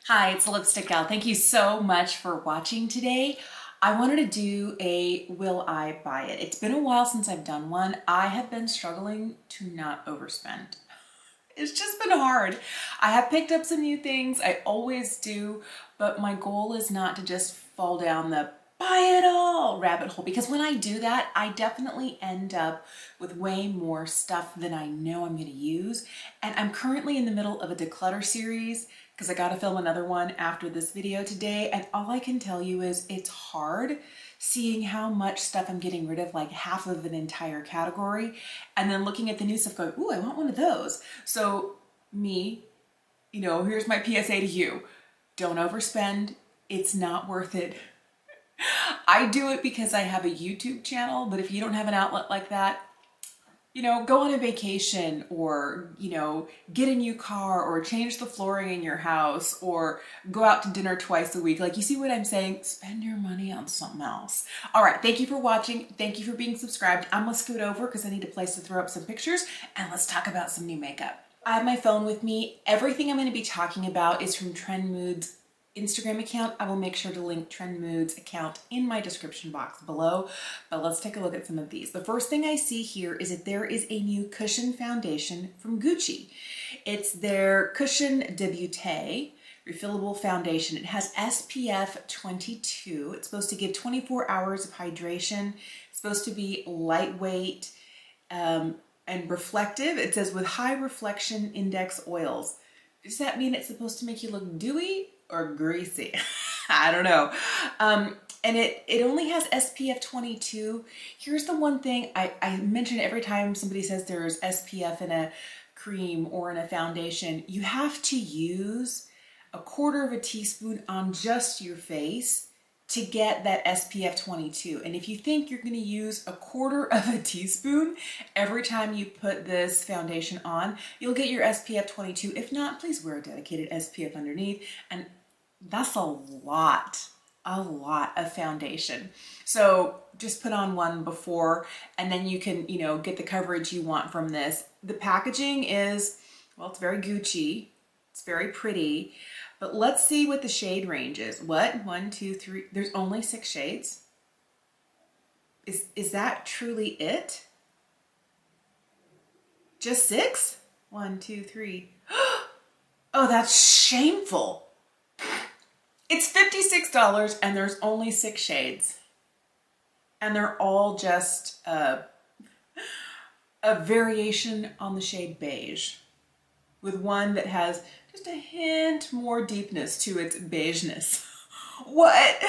Hi, it's the Lipstick Gal. Thank you so much for watching today. I wanted to do a will I buy it. It's been a while since I've done one. I have been struggling to not overspend. It's just been hard. I have picked up some new things, I always do, but my goal is not to just fall down the buy it all rabbit hole, because when I do that, I definitely end up with way more stuff than I know I'm going to use. And I'm currently in the middle of a declutter series because I got to film another one after this video today. And all I can tell you is it's hard seeing how much stuff I'm getting rid of, like half of an entire category, and then looking at the new stuff going, ooh, I want one of those. So here's my PSA to you. Don't overspend. It's not worth it. I do it because I have a YouTube channel, but if you don't have an outlet like that, go on a vacation or, get a new car or change the flooring in your house or go out to dinner twice a week. Like, you see what I'm saying? Spend your money on something else. All right. Thank you for watching. Thank you for being subscribed. I'm going to scoot over because I need a place to throw up some pictures, and let's talk about some new makeup. I have my phone with me. Everything I'm going to be talking about is from Trend Moods Instagram account. I will make sure to link Trend Moods account in my description box below, but let's take a look at some of these. The first thing I see here is that there is a new cushion foundation from Gucci. It's their Cushion Debutée refillable foundation. It has SPF 22. It's supposed to give 24 hours of hydration. It's supposed to be lightweight and reflective. It says with high reflection index oils. Does that mean it's supposed to make you look dewy or greasy? I don't know. And it only has SPF 22. Here's the one thing I mention every time somebody says there's SPF in a cream or in a foundation. You have to use a quarter of a teaspoon on just your face to get that SPF 22. And if you think you're going to use a quarter of a teaspoon every time you put this foundation on, you'll get your SPF 22. If not, please wear a dedicated SPF underneath. And that's a lot of foundation. So just put on one before, and then you can, get the coverage you want from this. The packaging is, well, it's very Gucci. It's very pretty. But let's see what the shade range is. What? 1, 2, 3. There's only 6 shades. Is that truly it? Just 6? 1, 2, 3. Oh, that's shameful. It's $56 and there's only 6 shades. And they're all just a variation on the shade beige, with one that has just a hint more deepness to its beigeness. What?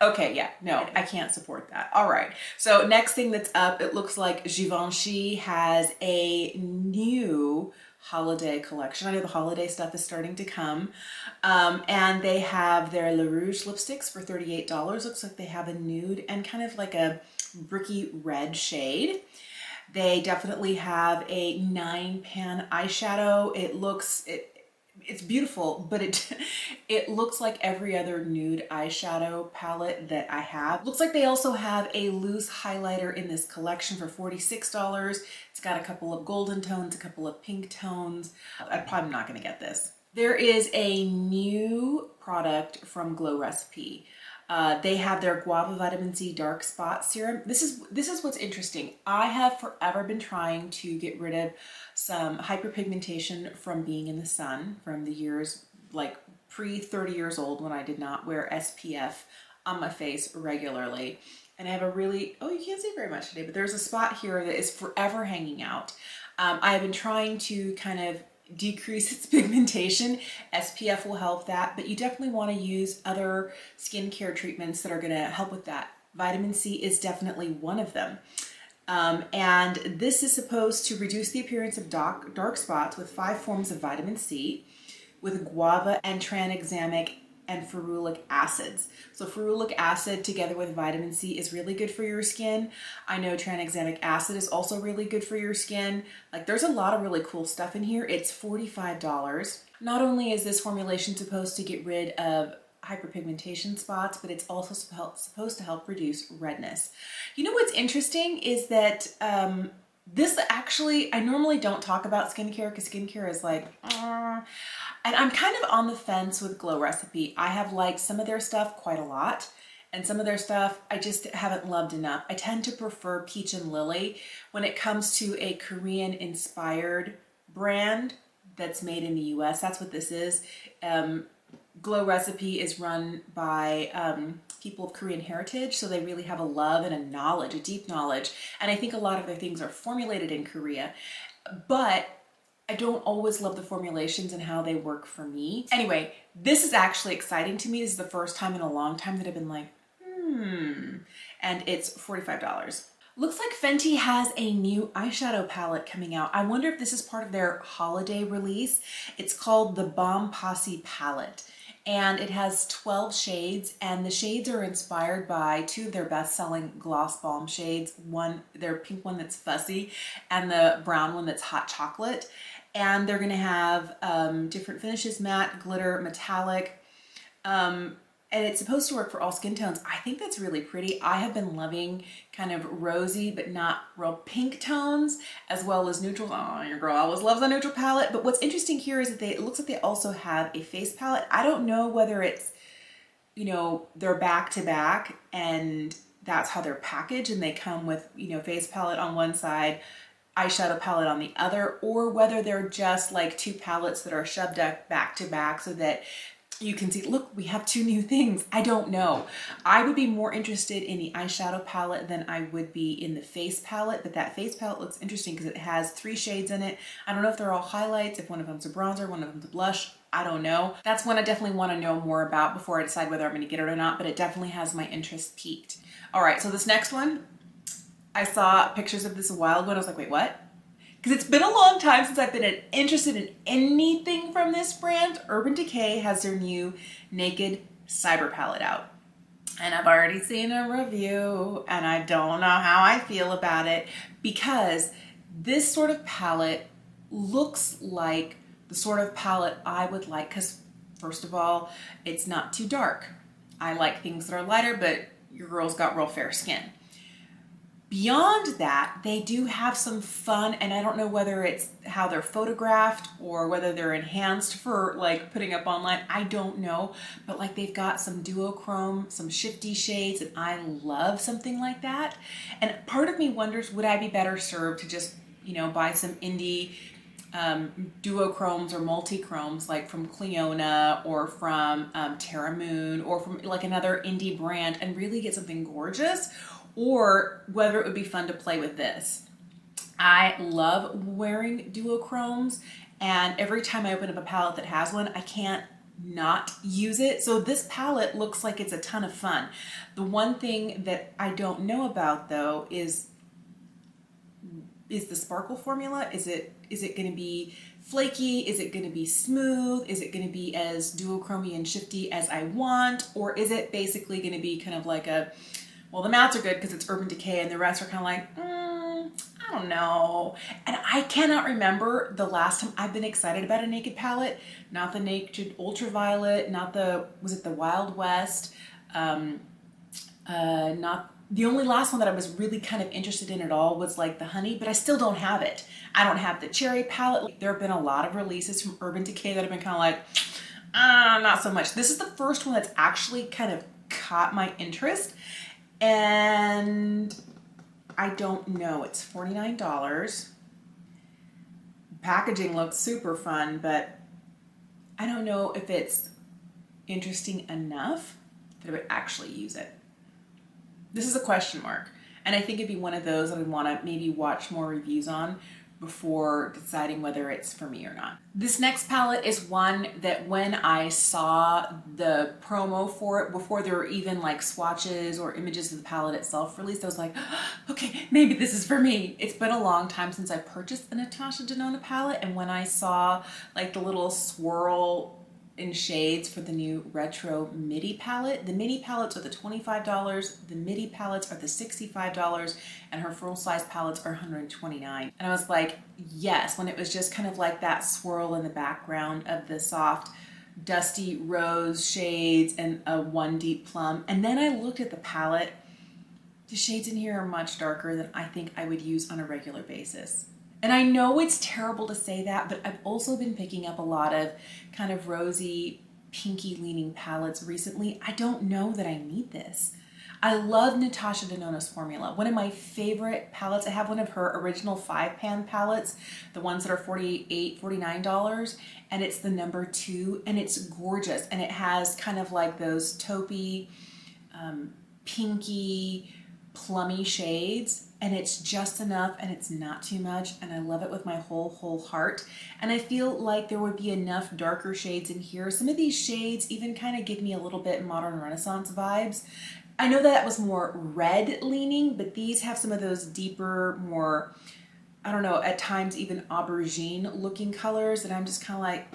Okay, yeah, no, I can't support that. All right, so next thing that's up, it looks like Givenchy has a new holiday collection. I know the holiday stuff is starting to come. And they have their Le Rouge lipsticks for $38. Looks like they have a nude and kind of like a bricky red shade. They definitely have a 9-pan eyeshadow. It's beautiful, but it looks like every other nude eyeshadow palette that I have. Looks like they also have a loose highlighter in this collection for $46. It's got a couple of golden tones, a couple of pink tones. I'm probably not gonna get this. There is a new product from Glow Recipe. They have their Guava Vitamin C Dark Spot Serum. This is what's interesting. I have forever been trying to get rid of some hyperpigmentation from being in the sun, from the years like pre-30 years old when I did not wear SPF on my face regularly. And I have a really, oh, you can't see very much today, but there's a spot here that is forever hanging out. I have been trying to kind of decrease its pigmentation. SPF will help that, but you definitely want to use other skincare treatments that are going to help with that. Vitamin C is definitely one of them. And this is supposed to reduce the appearance of dark spots with 5 forms of vitamin C with guava and tranexamic and ferulic acids. So ferulic acid together with vitamin C is really good for your skin. I know tranexamic acid is also really good for your skin. Like, there's a lot of really cool stuff in here. It's $45. Not only is this formulation supposed to get rid of hyperpigmentation spots, but it's also supposed to help reduce redness. You know what's interesting is that this actually, I normally don't talk about skincare because skincare is like, And I'm kind of on the fence with Glow Recipe. I have liked some of their stuff quite a lot, and some of their stuff I just haven't loved enough. I tend to prefer Peach and Lily when it comes to a Korean inspired brand that's made in the US. That's what this is. Glow Recipe is run by people of Korean heritage, so they really have a love and a knowledge, a deep knowledge. And I think a lot of their things are formulated in Korea, but I don't always love the formulations and how they work for me. Anyway, this is actually exciting to me. This is the first time in a long time that I've been like, and it's $45. Looks like Fenty has a new eyeshadow palette coming out. I wonder if this is part of their holiday release. It's called the Bomb Posse palette, and it has 12 shades, and the shades are inspired by two of their best-selling gloss balm shades. One, their pink one that's Fussy, and the brown one that's Hot Chocolate. And they're gonna have different finishes: matte, glitter, metallic, and it's supposed to work for all skin tones. I think that's really pretty. I have been loving kind of rosy but not real pink tones, as well as neutrals. Oh, your girl always loves a neutral palette. But what's interesting here is that it looks like they also have a face palette. I don't know whether it's, you know, they're back to back and that's how they're packaged, and they come with, you know, face palette on one side, eyeshadow palette on the other, or whether they're just like two palettes that are shoved up back to back so that you can see, look, we have two new things. I don't know. I would be more interested in the eyeshadow palette than I would be in the face palette, but that face palette looks interesting because it has 3 shades in it. I don't know if they're all highlights, if one of them's a bronzer, one of them's a blush. I don't know. That's one I definitely want to know more about before I decide whether I'm going to get it or not, but it definitely has my interest peaked. All right, so this next one, I saw pictures of this a while ago and I was like, wait, what? Because it's been a long time since I've been interested in anything from this brand. Urban Decay has their new Naked Cyber palette out. And I've already seen a review and I don't know how I feel about it, because this sort of palette looks like the sort of palette I would like, because first of all, it's not too dark. I like things that are lighter, but your girl's got real fair skin. Beyond that, they do have some fun, and I don't know whether it's how they're photographed or whether they're enhanced for like putting up online. I don't know, but like they've got some duochrome, some shifty shades, and I love something like that. And part of me wonders, would I be better served to just, you know, buy some indie duochromes or multi-chromes like from Cleona or from Terra Moon or from like another indie brand and really get something gorgeous, or whether it would be fun to play with this. I love wearing duochromes, and every time I open up a palette that has one, I can't not use it. So this palette looks like it's a ton of fun. The one thing that I don't know about though is the sparkle formula. Is it going to be flaky? Is it going to be smooth? Is it going to be as duochromy and shifty as I want? Or is it basically going to be kind of like a, well, the mattes are good because it's Urban Decay and the rest are kind of like, I don't know. And I cannot remember the last time I've been excited about a Naked palette. Not the Naked Ultraviolet, not the, was it the Wild West? Not the only last one that I was really kind of interested in at all was like the Honey, but I still don't have it. I don't have the Cherry palette. There have been a lot of releases from Urban Decay that have been kind of like, not so much. This is the first one that's actually kind of caught my interest. And I don't know, it's $49. Packaging looks super fun, but I don't know if it's interesting enough that I would actually use it. This is a question mark. And I think it'd be one of those that I want to maybe watch more reviews on before deciding whether it's for me or not. This next palette is one that when I saw the promo for it, before there were even like swatches or images of the palette itself released, I was like, okay, maybe this is for me. It's been a long time since I purchased a Natasha Denona palette, and when I saw like the little swirl in shades for the new retro midi palette. The midi palettes are the $25, the midi palettes are the $65, and her full size palettes are $129. And I was like, yes, when it was just kind of like that swirl in the background of the soft dusty rose shades and a one deep plum. And then I looked at the palette. The shades in here are much darker than I think I would use on a regular basis. And I know it's terrible to say that, but I've also been picking up a lot of kind of rosy, pinky leaning palettes recently. I don't know that I need this. I love Natasha Denona's formula. One of my favorite palettes, I have one of her original 5-pan palettes, the ones that are $48, $49, and it's the number 2, and it's gorgeous. And it has kind of like those taupey, pinky, plummy shades, and it's just enough and it's not too much, and I love it with my whole heart. And I feel like there would be enough darker shades in here. Some of these shades even kind of give me a little bit modern Renaissance vibes. I know that was more red leaning, but these have some of those deeper, more, I don't know, at times even aubergine looking colors that I'm just kind of like,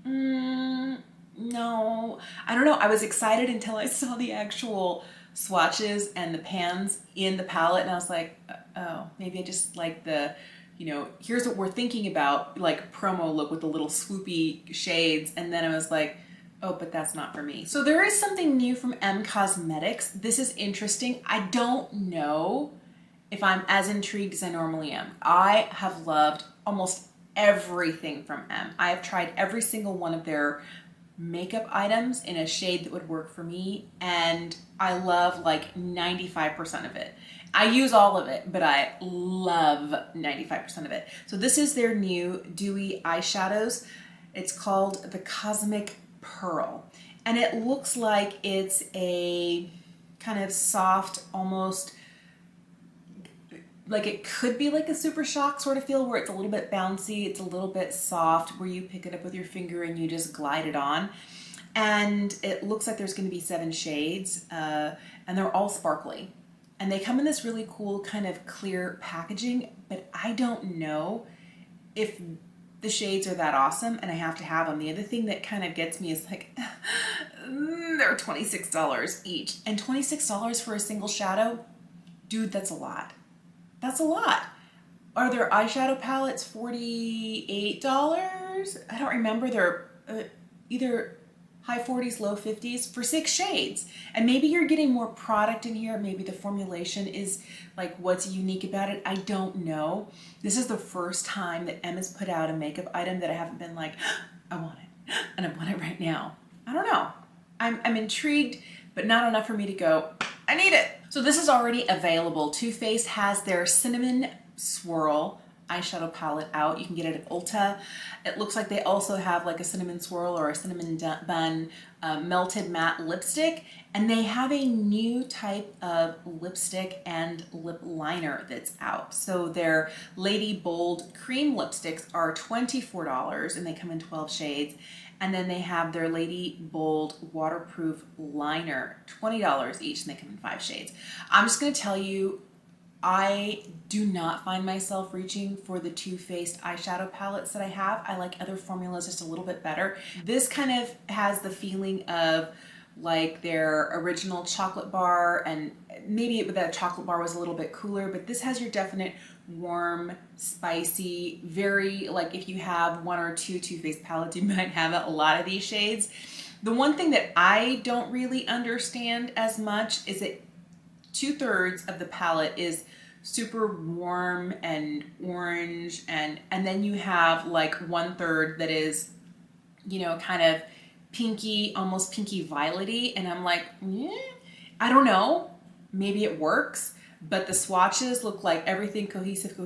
no. I don't know. I was excited until I saw the actual swatches and the pans in the palette, and I was like, oh, maybe I just like the, you know, here's what we're thinking about, like promo look with the little swoopy shades, and then I was like, oh, but that's not for me. So there is something new from M Cosmetics. This is interesting. I don't know if I'm as intrigued as I normally am. I have loved almost everything from M. I have tried every single one of their makeup items in a shade that would work for me, and I love like 95% of it. I use all of it, but I love 95% of it. So this is their new dewy eyeshadows. It's called the Cosmic Pearl, and it looks like it's a kind of soft, almost like it could be like a Super Shock sort of feel, where it's a little bit bouncy, it's a little bit soft, where you pick it up with your finger and you just glide it on. And it looks like there's going to be 7 shades, and they're all sparkly. And they come in this really cool kind of clear packaging, but I don't know if the shades are that awesome and I have to have them. The other thing that kind of gets me is like, they're $26 each. And $26 for a single shadow? Dude, that's a lot. That's a lot. Are their eyeshadow palettes $48? I don't remember. They're either high 40s, low 50s for 6 shades. And maybe you're getting more product in here. Maybe the formulation is like what's unique about it. I don't know. This is the first time that M has put out a makeup item that I haven't been like, I want it, and I want it right now. I don't know. I'm intrigued, but not enough for me to go, I need it. So this is already available. Too Faced has their Cinnamon Swirl eyeshadow palette out. You can get it at Ulta. It looks like they also have like a cinnamon swirl or a cinnamon bun melted matte lipstick, and they have a new type of lipstick and lip liner that's out. So their Lady Bold cream lipsticks are $24, and they come in 12 shades. And then they have their Lady Bold waterproof liner, $20 each, and they come in 5 shades. I'm just gonna tell you, I do not find myself reaching for the Too Faced eyeshadow palettes that I have. I like other formulas just a little bit better. This kind of has the feeling of like their original chocolate bar, and maybe that chocolate bar was a little bit cooler, but this has your definite warm, spicy, very, like if you have 1 or 2 Too Faced palettes, you might have a lot of these shades. The one thing that I don't really understand as much is that 2/3 of the palette is super warm and orange, and then you have like 1/3 that is, you know, kind of pinky, almost pinky violety, and I'm like, I don't know, maybe it works, but the swatches look like everything cohesive.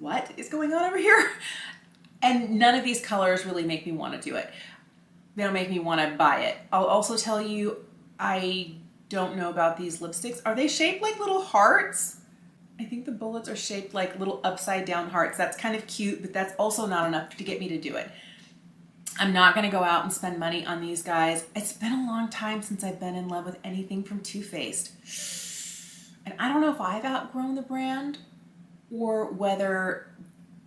What is going on over here? And none of these colors really make me want to do it. They don't make me want to buy it. I'll also tell you, I don't know about these lipsticks. Are they shaped like little hearts? I think the bullets are shaped like little upside down hearts. That's kind of cute, but that's also not enough to get me to do it. I'm not gonna go out and spend money on these guys. It's been a long time since I've been in love with anything from Too Faced. And I don't know if I've outgrown the brand or whether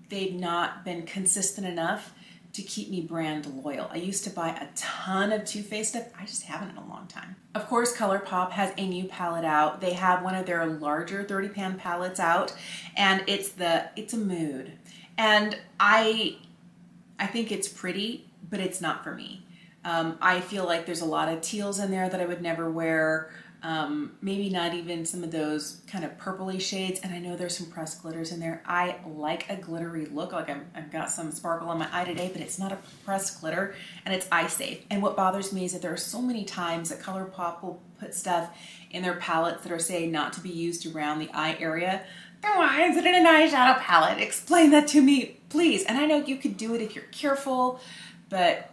they've not been consistent enough to keep me brand loyal. I used to buy a ton of Too Faced stuff. I just haven't in a long time. Of course, Colourpop has a new palette out. They have one of their larger 30-pan palettes out, and it's a Mood. And I think it's pretty, but it's not for me. I feel like there's a lot of teals in there that I would never wear. Maybe not even some of those kind of purpley shades. And I know there's some pressed glitters in there. I like a glittery look. Like I've got some sparkle on my eye today, but it's not a pressed glitter and it's eye safe. And what bothers me is that there are so many times that Colourpop will put stuff in their palettes that are saying not to be used around the eye area. Why is it in an eyeshadow palette? Explain that to me, please. And I know you could do it if you're careful, but...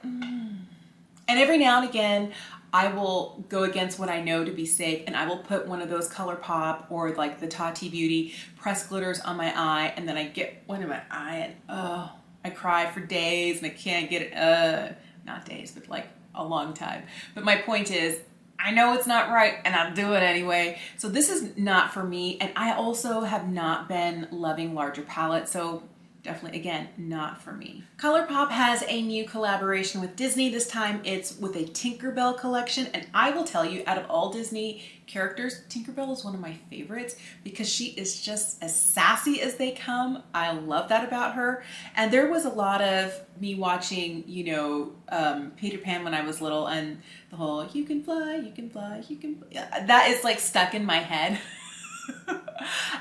And every now and again, I will go against what I know to be safe, and I will put one of those Colourpop or like the Tarte Beauty pressed glitters on my eye, and then I get one in my eye and oh, I cry for days and I can't get it, not days, but like a long time. But my point is, I know it's not right and I'll do it anyway. So this is not for me, and I also have not been loving larger palettes, so definitely, again, not for me. Colourpop has a new collaboration with Disney. This time it's with a Tinkerbell collection. And I will tell you, out of all Disney characters, Tinkerbell is one of my favorites because she is just as sassy as they come. I love that about her. And there was a lot of me watching, you know, Peter Pan when I was little, and the whole, you can fly, you can fly, you can fly. That is like stuck in my head.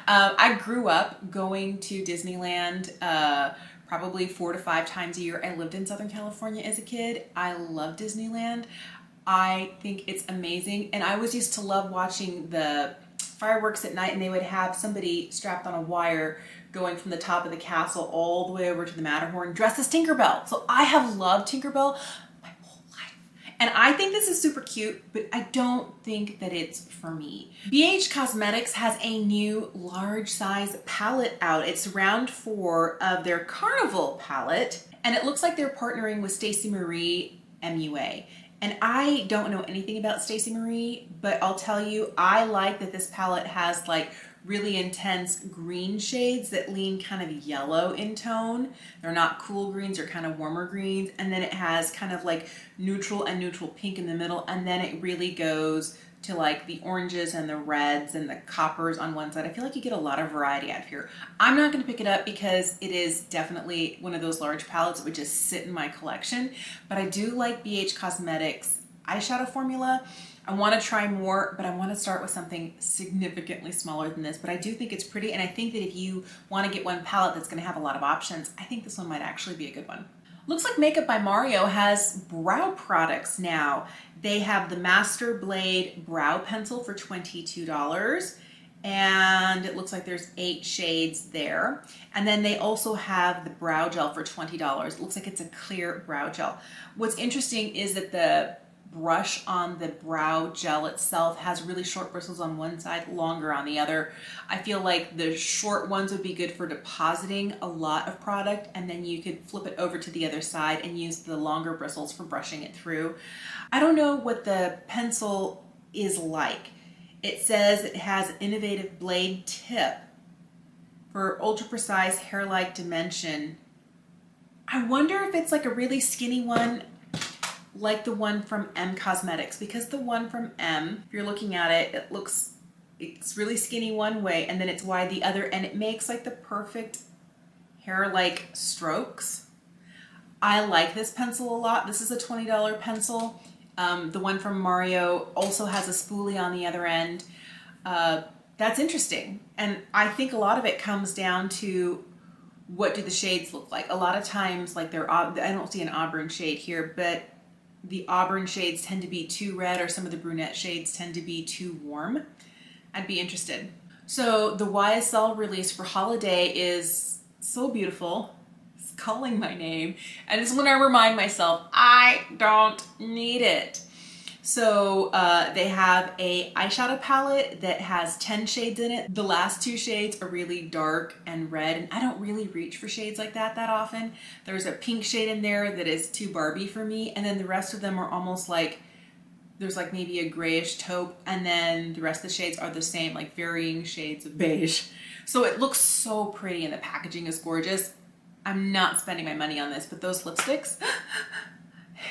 I grew up going to Disneyland probably 4 to 5 times a year. I lived in Southern California as a kid. I love Disneyland. I think it's amazing. And I always used to love watching the fireworks at night, and they would have somebody strapped on a wire going from the top of the castle all the way over to the Matterhorn dressed as Tinkerbell. So I have loved Tinkerbell. And I think this is super cute, but I don't think that it's for me. BH Cosmetics has a new large size palette out. It's round 4 of their Carnival palette, and it looks like they're partnering with Stacey Marie MUA. And I don't know anything about Stacey Marie, but I'll tell you, I like that this palette has like really intense green shades that lean kind of yellow in tone. They're not cool greens, they're kind of warmer greens. And then it has kind of like neutral and neutral pink in the middle. And then it really goes to like the oranges and the reds and the coppers on one side. I feel like you get a lot of variety out of here. I'm not gonna pick it up because it is definitely one of those large palettes that would just sit in my collection. But I do like BH Cosmetics eyeshadow formula. I want to try more, but I want to start with something significantly smaller than this. But I do think it's pretty, and I think that if you want to get one palette that's going to have a lot of options, I think this one might actually be a good one. Looks like Makeup by Mario has brow products now. They have the Master Blade Brow Pencil for $22, and it looks like there's 8 shades there. And then they also have the brow gel for $20. It looks like it's a clear brow gel. What's interesting is that the brush on the brow gel itself has really short bristles on one side, longer on the other. I feel like the short ones would be good for depositing a lot of product, and then you could flip it over to the other side and use the longer bristles for brushing it through. I don't know what the pencil is like. It says it has an innovative blade tip for ultra precise hair-like dimension. I wonder if it's like a really skinny one, like the one from M Cosmetics, because the one from M, if you're looking at it, it's really skinny one way and then it's wide the other, and it makes like the perfect hair-like strokes. I like this pencil a lot. This is a $20 pencil. The one from Mario also has a spoolie on the other end. That's interesting. And I think a lot of it comes down to what do the shades look like. A lot of times, like I don't see an auburn shade here, but the auburn shades tend to be too red, or some of the brunette shades tend to be too warm. I'd be interested. So the YSL release for holiday is so beautiful. It's calling my name. And it's when I remind myself, I don't need it. So they have a eyeshadow palette that has 10 shades in it. The last 2 shades are really dark and red, and I don't really reach for shades like that often. There's a pink shade in there that is too Barbie for me, and then the rest of them are almost like, there's like maybe a grayish taupe, and then the rest of the shades are the same, like varying shades of beige. So it looks so pretty and the packaging is gorgeous. I'm not spending my money on this, but those lipsticks,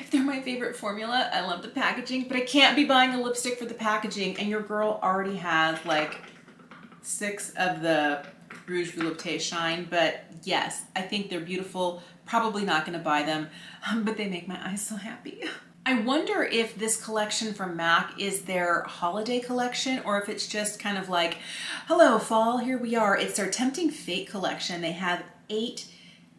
if they're my favorite formula, I love the packaging, but I can't be buying a lipstick for the packaging, and your girl already has like 6 of the Rouge Volupté Shine. But yes, I think they're beautiful. Probably not going to buy them, but they make my eyes so happy. I wonder if this collection from MAC is their holiday collection or if it's just kind of like, hello fall, here we are. It's their Tempting Fate collection. They have 8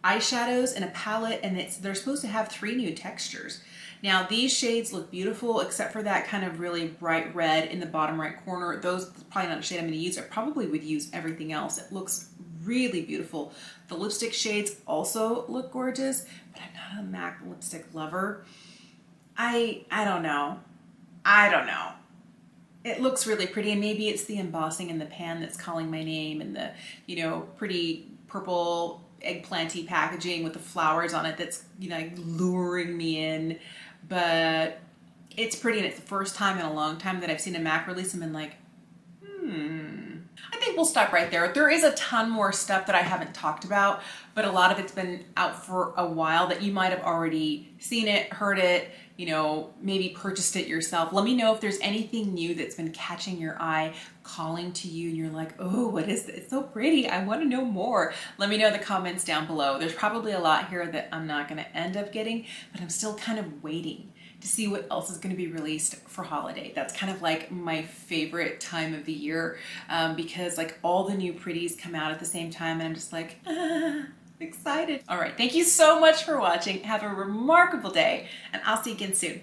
eyeshadows in a palette, and they're supposed to have 3 new textures. Now these shades look beautiful except for that kind of really bright red in the bottom right corner. Those probably not a shade I'm going to use. I probably would use everything else. It looks really beautiful. The lipstick shades also look gorgeous, but I'm not a MAC lipstick lover. I don't know. I don't know. It looks really pretty, and maybe it's the embossing in the pan that's calling my name, and the, you know, pretty purple eggplanty packaging with the flowers on it that's, you know, luring me in. But it's pretty, and it's the first time in a long time that I've seen a MAC release and been like, I think we'll stop right there. There is a ton more stuff that I haven't talked about, but a lot of it's been out for a while that you might have already seen it, heard it, you know, maybe purchased it yourself. Let me know if there's anything new that's been catching your eye, calling to you, and you're like, oh, what is this? It's so pretty. I want to know more. Let me know in the comments down below. There's probably a lot here that I'm not going to end up getting, but I'm still kind of waiting to see what else is going to be released for holiday. That's kind of like my favorite time of the year, because like all the new pretties come out at the same time, and I'm just like, excited. All right, thank you so much for watching. Have a remarkable day, and I'll see you again soon.